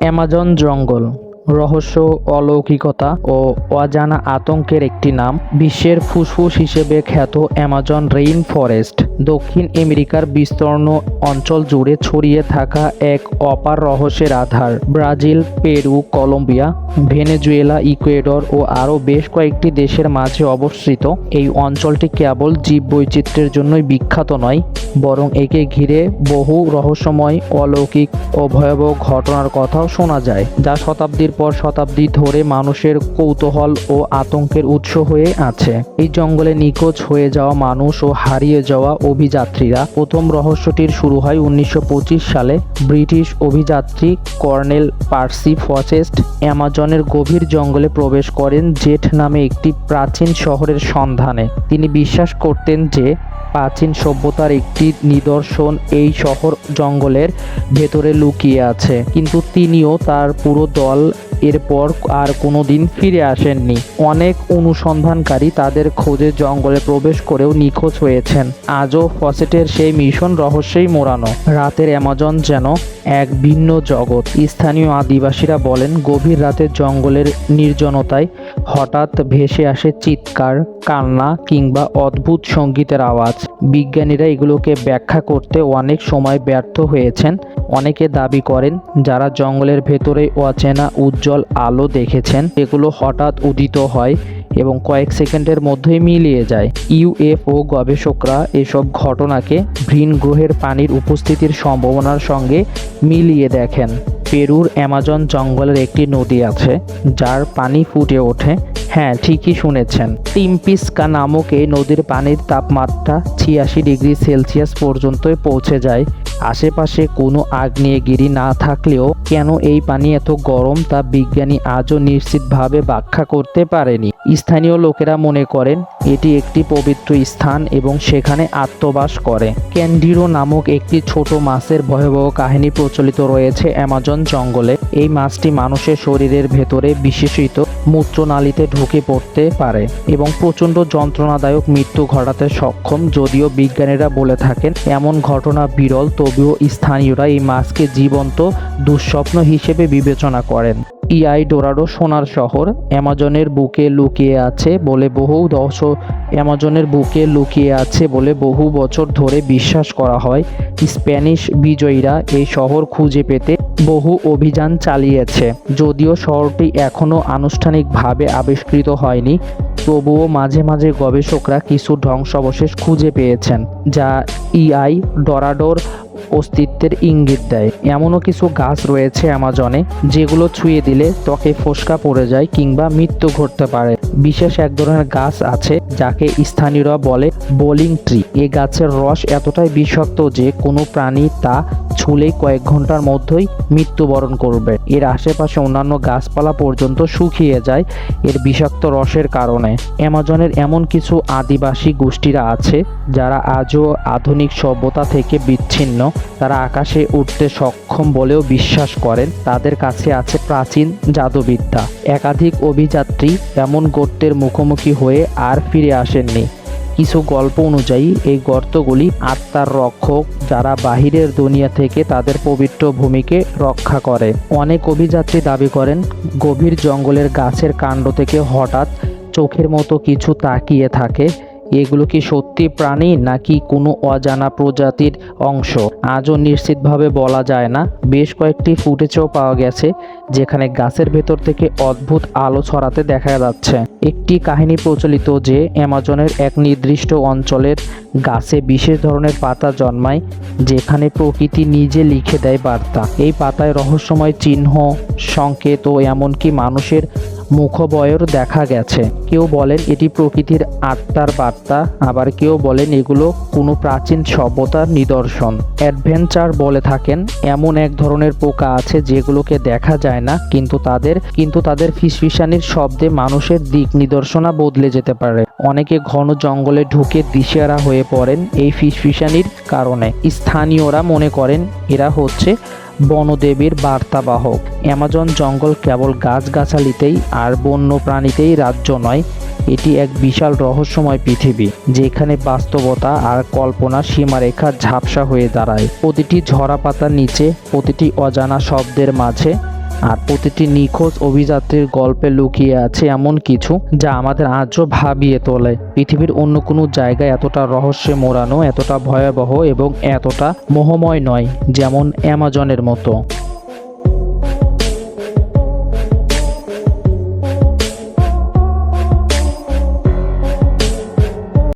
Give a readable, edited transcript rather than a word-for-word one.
Amazon জঙ্গল রহস্য, অলৌকিকতা ও অজানা আতঙ্কের একটি নাম। বিশ্বের ফুসফুস হিসেবে খ্যাত অ্যামাজন রেইন ফরেস্ট দক্ষিণ আমেরিকার বিস্তীর্ণ অঞ্চল জুড়ে ছড়িয়ে থাকা এক অপার রহস্যের আধার। Brazil, Peru, Colombia, Venezuela, Ecuador ও আরও বেশ কয়েকটি দেশের মাঝে অবস্থিত এই অঞ্চলটি কেবল জীববৈচিত্র্যের জন্যই বিখ্যাত নয়, বরং একে ঘিরে বহু রহস্যময়, অলৌকিক ও ভয়াবহ ঘটনার কথাও শোনা যায়, যা শতাব্দীর পর শতাব্দী ধরে মানুষের কৌতূহল ও আতঙ্কের উৎস হয়ে আছে। এই জঙ্গলে নিখোঁজ হয়ে যাওয়া মানুষ ও হারিয়ে যাওয়া অভিযাত্রীরা। প্রথম রহস্যটির শুরু হয় 1925 সালে। ব্রিটিশ অভিযাত্রী কর্নেল পার্সি ফসেস্ট অ্যামাজনের গভীর জঙ্গলে প্রবেশ করেন জেট নামে একটি প্রাচীন শহরের সন্ধানে। তিনি বিশ্বাস করতেন যে প্রাচীন সভ্যতার একটি নিদর্শন এই শহর জঙ্গলের ভেতরে লুকিয়ে আছে, কিন্তু তিনিও তার পুরো দল এরপর আর কোনোদিন ফিরে আসেননি। অনেক অনুসন্ধানকারী তাদের খোঁজে জঙ্গলে প্রবেশ করেও নিখোঁজ হয়েছেন। আজও ফসেটের সেই মিশন রহস্যেই মোড়ানো। রাতের অ্যামাজন যেন এক ভিন্ন জগৎ। স্থানীয় আদিবাসীরা বলেন, গভীর রাতে জঙ্গলের নির্জনতায় হঠাৎ ভেসে আসে চিৎকার, কান্না কিংবা অদ্ভুত সঙ্গীতের আওয়াজ। বিজ্ঞানীরা এগুলোকে ব্যাখ্যা করতে অনেক সময় ব্যর্থ হয়েছেন। অনেকে দাবি করেন, যারা জঙ্গলের ভেতরে অচেনা উজ্জ্বল আলো দেখেছেন, এগুলো হঠাৎ উদিত হয় এবং কয়েক সেকেন্ডের মধ্যেই মিলিয়ে যায়। ইউএফও গবেষকরা এসব ঘটনাকে ভিন গ্রহের প্রাণীর উপস্থিতির সম্ভাবনার সঙ্গে মিলিয়ে দেখেন। পেরুর অ্যামাজন জঙ্গলের একটি নদী আছে যার পানি ফুটে ওঠে। হ্যাঁ, ঠিকই শুনেছেন। টিম্পিস্কা নামক এই নদীর পানির তাপমাত্রা 86 ডিগ্রি সেলসিয়াস পর্যন্ত পৌঁছে যায়। আশেপাশে কোনো আগ্নেয়গিরি না থাকলেও কেন এই পানি এত গরম তা বিজ্ঞানী আজও নিশ্চিতভাবে ব্যাখ্যা করতে পারেনি। স্থানীয় লোকেরা মনে করেন এটি একটি পবিত্র স্থান এবং সেখানে আত্মবাস করে। ক্যান্ডিরো নামক একটি ছোট মাছের ভয়াবহ কাহিনী প্রচলিত রয়েছে অ্যামাজন জঙ্গলে। এই মাছটি মানুষের শরীরের ভেতরে, বিশেষত মূত্রনালীতে ঢুকে পড়তে পারে এবং প্রচণ্ড যন্ত্রণাদায়ক মৃত্যু ঘটাতে সক্ষম। যদিও বিজ্ঞানীরা বলে থাকেন এমন ঘটনা বিরল, তবুও স্থানীয়রা এই মাছকে জীবন্ত দুঃস্বপ্ন হিসেবে বিবেচনা করেন। ইআই ডোরাডো সোনার শহর অ্যামাজনের বুকে লুকিয়ে আছে বলে বহু বছর ধরে বিশ্বাস করা হয়। স্প্যানিশ বিজয়ীরা এই শহর খুঁজে পেতে বহু অভিযান চালিয়েছে। যদিও শহরটি এখনও আনুষ্ঠানিকভাবে আবিষ্কৃত হয়নি, তবুও মাঝে মাঝে গবেষকরা কিছু ধ্বংসাবশেষ খুঁজে পেয়েছেন, যা ইআই ডোরাডোর অস্তিত্বের ইঙ্গিত দেয়। এমনও কিছু গাছ রয়েছে অ্যামাজনে যেগুলো ছুঁয়ে দিলে ত্বকে ফোস্কা পড়ে যায় কিংবা মৃত্যু ঘটতে পারে। বিশেষ এক ধরনের গাছ আছে যাকে স্থানীয়রা বলে বোলিং ট্রি। এই গাছের রস এতটাই বিষাক্ত যে কোনো প্রাণী তা ছুলেই কয়েক ঘন্টার মধ্যেই মৃত্যুবরণ করবে। এর আশেপাশে অন্যান্য গাছপালা পর্যন্ত শুকিয়ে যায় এর বিষাক্ত রসের কারণে। অ্যামাজনের এমন কিছু আদিবাসী গোষ্ঠীরা আছে যারা আজও আধুনিক সভ্যতা থেকে বিচ্ছিন্ন। তারা আকাশে উঠতে সক্ষম বলেও বিশ্বাস করেন। তাদের কাছে আছে প্রাচীন জাদুবিদ্যা। একাধিক অভিযাত্রী এমন গর্তের মুখোমুখি হয়ে আর ফিরে আসেননি। কিছু গল্প অনুযায়ী এই গর্তগুলি আত্মার রক্ষক, যারা বাহিরের দুনিয়া থেকে তাদের পবিত্র ভূমিকে রক্ষা করে। অনেক অভিযাত্রী দাবি করেন গভীর জঙ্গলের গাছের কাণ্ড থেকে হঠাৎ চোখের মতো কিছু তাকিয়ে থাকে। এগুলো কি সত্যি প্রাণী নাকি কোনো অজানা প্রজাতির অংশ আজও নিশ্চিতভাবে বলা যায় না। বেশ কয়েকটি ফুটেজও পাওয়া গেছে যেখানে গাছের ভেতর থেকে অদ্ভুত আলো ছড়াতে দেখা যাচ্ছে। একটি কাহিনী প্রচলিত যে অ্যামাজনের এক নির্দিষ্ট অঞ্চলের গাছে বিশেষ ধরনের পাতা জন্মায় যেখানে প্রকৃতি নিজে লিখে দেয় বার্তা। এই পাতায় রহস্যময় চিহ্ন, সংকেত ও এমনকি মানুষের মুখবয়র দেখা গেছে। কেউ বলেন এটি প্রকৃতির আত্মার বার্তা, আবার কেউ বলেন এগুলো কোনো প্রাচীন সভ্যতার নিদর্শন। অ্যাডভেঞ্চার বলে থাকেন এমন এক ধরনের পোকা আছে যেগুলোকে দেখা যায় না, কিন্তু তাদের ফিসফিসানির শব্দে মানুষের দিক নির্দেশনা বদলে যেতে পারে। অনেকে ঘন জঙ্গলে ঢুকে দিশেহারা হয়ে পড়েন এই ফিসফিসানির কারণে। স্থানীয়রা মনে করেন এরা হচ্ছে বনদেবীর বার্তাবাহক। অ্যামাজন জঙ্গল কেবল গাছগাছালিতেই আর বন্য প্রাণীতেই রাজ্য নয়, এটি এক বিশাল রহস্যময় পৃথিবী যেখানে বাস্তবতা আর কল্পনার সীমারেখা ঝাপসা হয়ে দাঁড়ায়। প্রতিটি ঝরা পাতার নিচে, প্রতিটি অজানা শব্দের মাঝে আর প্রতিটি নিখোঁজ অভিযাত্রীর গল্পে লুকিয়ে আছে এমন কিছু যা আমাদের আজও ভাবিয়ে তোলে। পৃথিবীর অন্য কোনো জায়গায় এতটা রহস্যে মোড়ানো, এতটা ভয়াবহ এবং এতটা মোহময় নয় যেমন অ্যামাজনের মতো।